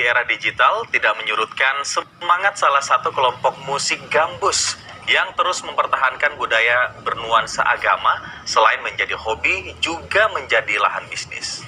di era digital tidak menyurutkan semangat salah satu kelompok musik gambus yang terus mempertahankan budaya bernuansa agama. Selain menjadi hobi, juga menjadi lahan bisnis.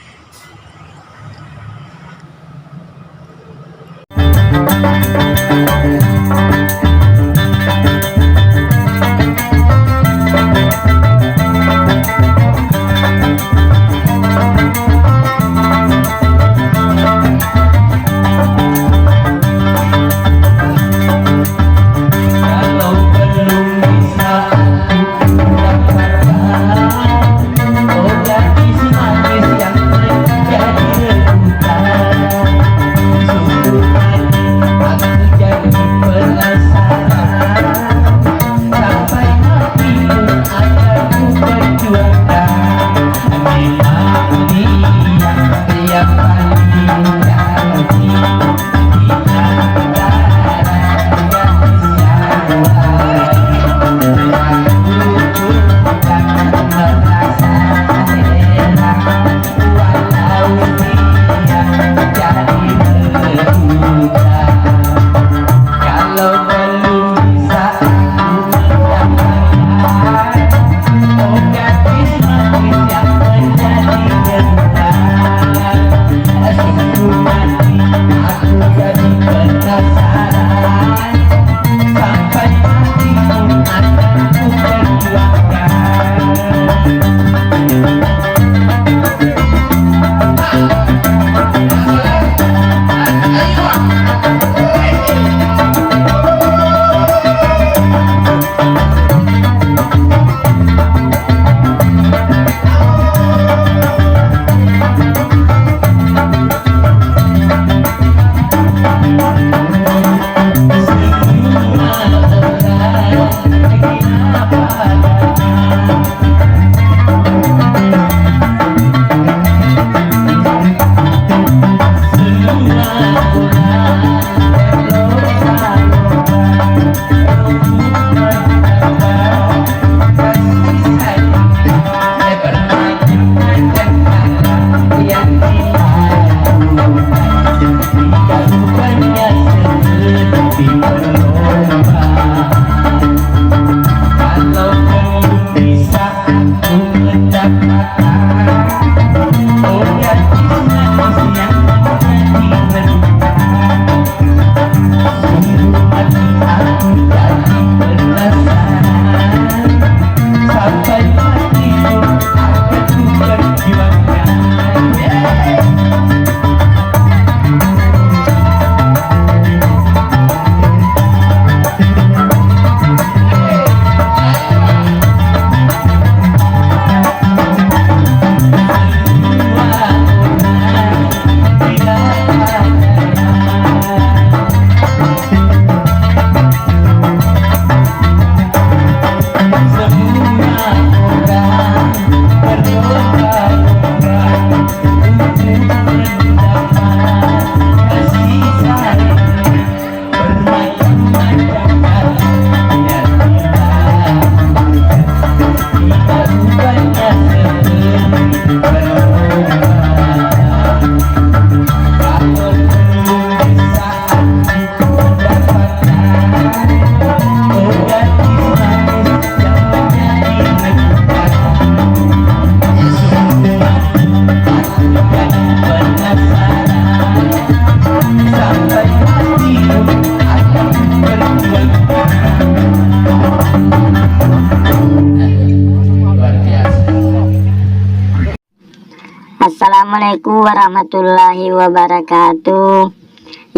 Assalamualaikum warahmatullahi wabarakatuh.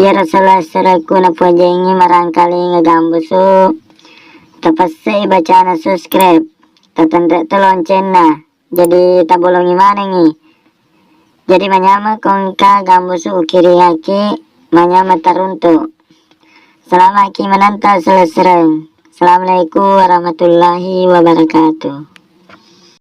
Ya Rasulullah na pujengi marangkali ngegambusu. Tapasai bacaan subscribe. Tatanda lonceng na. Jadi tabolongi mana nih? Jadi manyama kongka gambusu ukiri haki manyama taruntu. Selama ki menanta selesai. Assalamualaikum warahmatullahi wabarakatuh.